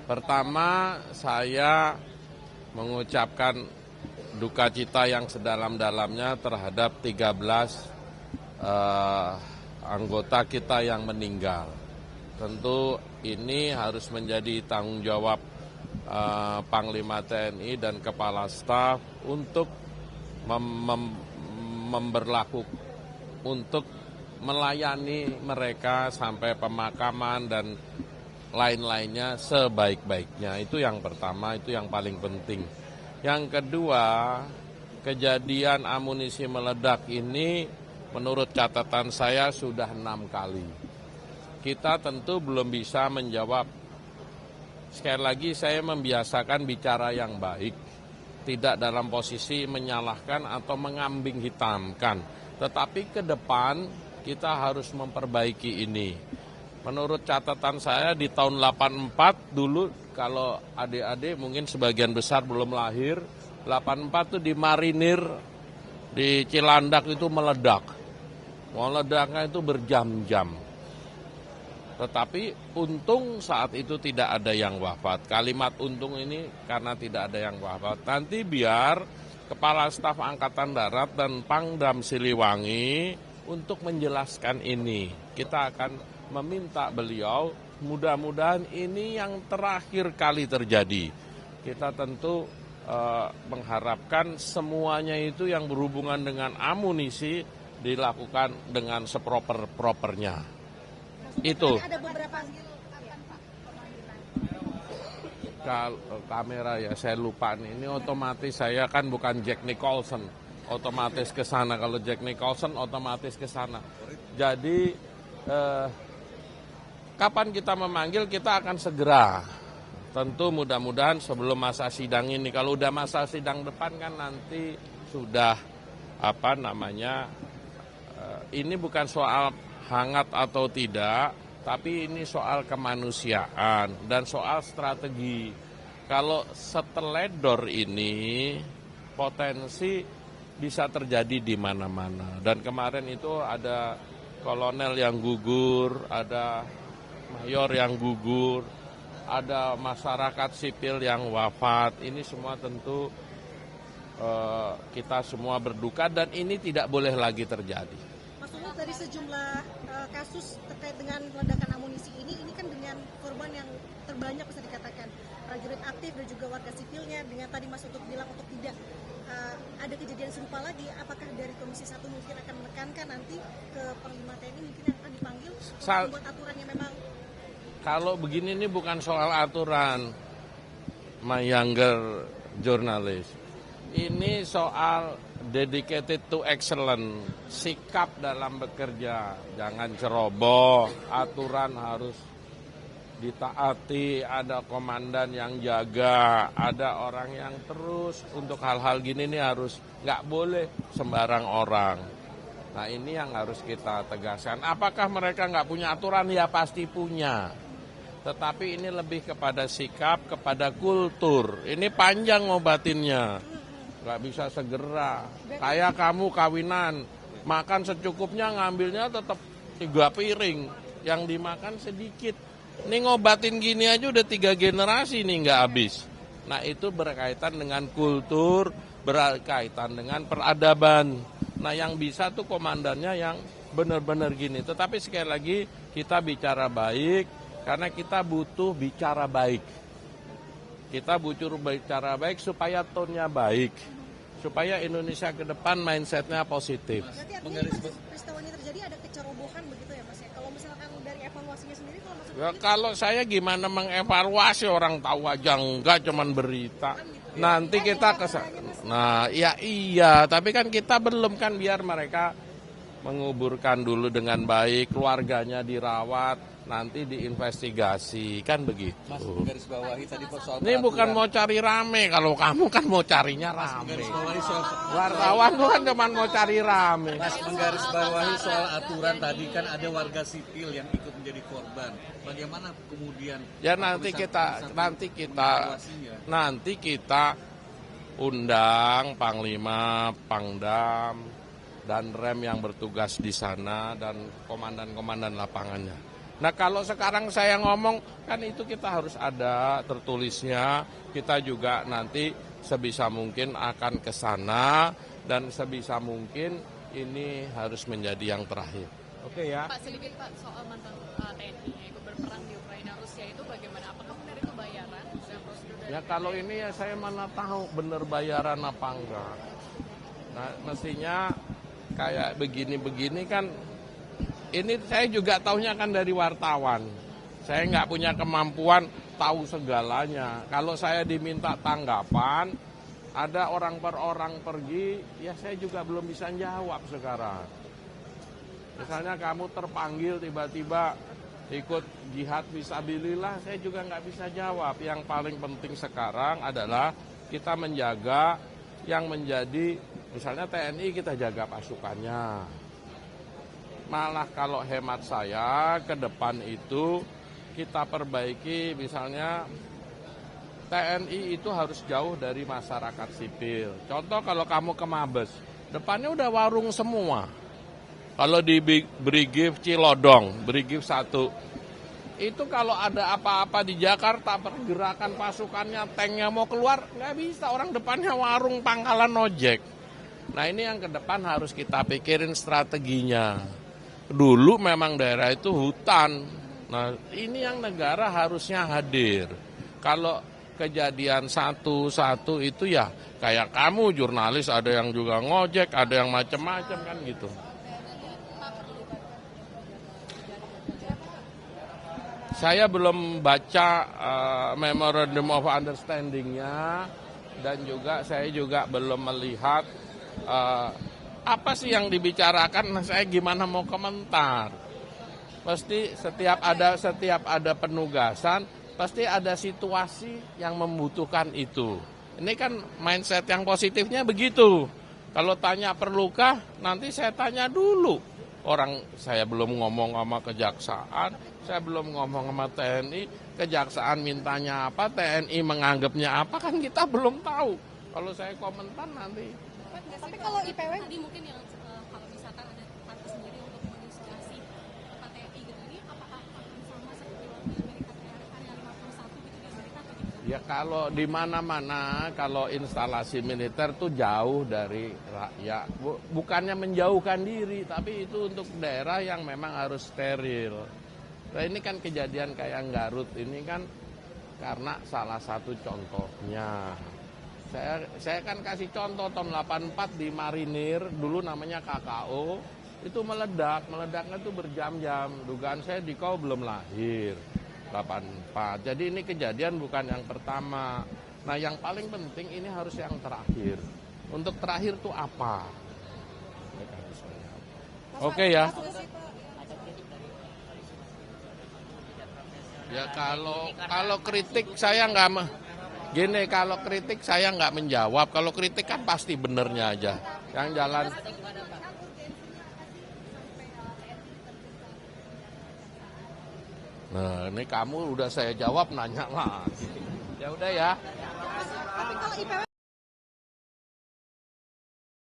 Pertama, saya mengucapkan duka cita yang sedalam-dalamnya terhadap 13 anggota kita yang meninggal. Tentu ini harus menjadi tanggung jawab Panglima TNI dan Kepala Staf untuk untuk melayani mereka sampai pemakaman dan lain-lainnya sebaik-baiknya. Itu yang pertama, itu yang paling penting. Yang kedua, kejadian amunisi meledak ini menurut catatan saya sudah 6 kali. Kita tentu belum bisa menjawab. Sekali lagi saya membiasakan bicara yang baik, tidak dalam posisi menyalahkan atau mengambing hitamkan. Tetapi ke depan kita harus memperbaiki ini. Menurut catatan saya di tahun 84 dulu, kalau adik-adik mungkin sebagian besar belum lahir, 84 itu di Marinir, di Cilandak itu meledak. Meledaknya itu berjam-jam. Tetapi untung saat itu tidak ada yang wafat. Kalimat untung ini karena tidak ada yang wafat. Nanti biar Kepala Staf Angkatan Darat dan Pangdam Siliwangi untuk menjelaskan ini. Kita akan meminta beliau, mudah-mudahan ini yang terakhir kali terjadi. Kita tentu mengharapkan semuanya itu yang berhubungan dengan amunisi dilakukan dengan seproper-propernya. Itu. Ada beberapa Kalau kamera ya saya lupa nih. Ini otomatis saya kan bukan Jack Nicholson. Otomatis ke sana. Kalau Jack Nicholson otomatis ke sana. Jadi kapan kita memanggil kita akan segera. Tentu mudah-mudahan sebelum masa sidang ini. Kalau udah masa sidang depan kan nanti sudah ini bukan soal hangat atau tidak, tapi ini soal kemanusiaan dan soal strategi. Kalau seteledor ini potensi bisa terjadi di mana-mana. Dan kemarin itu ada kolonel yang gugur, ada mayor yang gugur, ada masyarakat sipil yang wafat. Ini semua tentu kita semua berduka dan ini tidak boleh lagi terjadi. dari sejumlah kasus terkait dengan ledakan amunisi ini kan dengan korban yang terbanyak bisa dikatakan prajurit aktif dan juga warga sipilnya. Dengan tadi Mas Utut bilang untuk tidak ada kejadian serupa lagi, apakah dari Komisi 1 mungkin akan menekankan nanti ke Panglima TNI mungkin yang akan dipanggil untuk membuat aturan yang memang. Kalau begini ini bukan soal aturan, my younger journalist. Ini soal dedicated to excellence, sikap dalam bekerja, jangan ceroboh, aturan harus ditaati, ada komandan yang jaga, ada orang yang terus untuk hal-hal gini nih harus nggak boleh sembarang orang. Nah ini yang harus kita tegaskan. Apakah mereka nggak punya aturan? Ya pasti punya. Tetapi ini lebih kepada sikap, kepada kultur. Ini panjang ngobatinnya. Gak bisa segera. Kayak kamu kawinan, makan secukupnya, ngambilnya tetap 3 piring. Yang dimakan sedikit. Ini ngobatin gini aja udah 3 generasi nih nggak habis. Nah itu berkaitan dengan kultur, berkaitan dengan peradaban. Nah yang bisa tuh komandannya yang benar-benar gini. Tetapi sekali lagi kita bicara baik, karena kita butuh bicara baik. Kita butuh bicara baik supaya tone-nya baik. Supaya Indonesia ke depan mindset-nya positif. Berarti artinya peristiwa ini terjadi ada kecerobohan begitu ya Mas ya? Kalau misalkan dari evaluasinya sendiri kalau maksudnya. Ya, kalau saya gimana mengevaluasi, orang tahu aja enggak, cuman berita. Nanti kita Nah, ya iya, tapi kan kita belum kan, biar mereka menguburkan dulu dengan baik, keluarganya dirawat, nanti diinvestigasi, kan begitu. Mas, menggaris bawahi tadi soal ini bukan mau cari rame, kalau kamu kan mau carinya rame. Wartawan tuh kan cuma mau cari rame. Mas, menggaris bawahi soal aturan tadi kan ada warga sipil yang ikut menjadi korban. Bagaimana kemudian? Ya nanti kita undang Panglima, Pangdam, dan Rem yang bertugas di sana dan komandan-komandan lapangannya. Nah kalau sekarang saya ngomong, kan itu kita harus ada tertulisnya, kita juga nanti sebisa mungkin akan ke sana, dan sebisa mungkin ini harus menjadi yang terakhir. Oke ya? Pak, sedikit Pak soal mantan TNI yang ikut berperang di Ukraina Rusia itu bagaimana? Apakah benar itu bayaran dan prosedur dari Ya kalau ini ya saya mana tahu bener bayaran apa enggak. Nah mestinya kayak begini-begini kan, ini saya juga taunya kan dari wartawan. Saya nggak punya kemampuan tahu segalanya. Kalau saya diminta tanggapan, ada orang per orang pergi, ya saya juga belum bisa jawab sekarang. Misalnya kamu terpanggil tiba-tiba ikut jihad fisabilillah, saya juga nggak bisa jawab. Yang paling penting sekarang adalah kita menjaga yang menjadi, misalnya TNI kita jaga pasukannya. Malah kalau hemat saya ke depan itu kita perbaiki, misalnya TNI itu harus jauh dari masyarakat sipil. Contoh kalau kamu ke Mabes, depannya udah warung semua. Kalau di Brigif Cilodong, Brigif 1, itu kalau ada apa-apa di Jakarta, pergerakan pasukannya, tanknya mau keluar, nggak bisa, orang depannya warung pangkalan ojek. Nah ini yang ke depan harus kita pikirin strateginya. Dulu memang daerah itu hutan. Nah, ini yang negara harusnya hadir. Kalau kejadian satu-satu itu ya kayak kamu jurnalis, ada yang juga ngojek, ada yang macam-macam kan gitu. Saya belum baca Memorandum of Understanding-nya, dan juga saya juga belum melihat apa sih yang dibicarakan. Nah, saya gimana mau komentar? Pasti setiap ada penugasan, pasti ada situasi yang membutuhkan itu. Ini kan mindset yang positifnya begitu. Kalau tanya perlukah, nanti saya tanya dulu. Orang saya belum ngomong sama kejaksaan, saya belum ngomong sama TNI, kejaksaan mintanya apa, TNI menganggapnya apa, kan kita belum tahu. Kalau saya komentar nanti. Tapi kalau IPW tadi mungkin yang kalau misalkan ada partai sendiri untuk mengisolasi tempat TNI gitu, ini apakah akan sama seperti waktu di Amerika area 51 gitu di Amerika atau gitu? Ya kalau di mana-mana, kalau instalasi militer tuh jauh dari rakyat. Bukannya menjauhkan diri, tapi itu untuk daerah yang memang harus steril. Nah ini kan kejadian kayak Garut ini kan karena salah satu contohnya. Saya kan kasih contoh tahun 84 di Marinir, dulu namanya KKO, itu meledaknya itu berjam-jam. Dugaan saya Diko belum lahir, 84. Jadi ini kejadian bukan yang pertama. Nah yang paling penting ini harus yang terakhir. Untuk terakhir tuh apa? Oke ya. Ya kalau kritik saya nggak gini, kalau kritik saya nggak menjawab. Kalau kritik kan pasti benernya aja. Yang jalan. Nah, ini kamu udah saya jawab, nanya lagi. Ya udah ya. tapi kalau IPW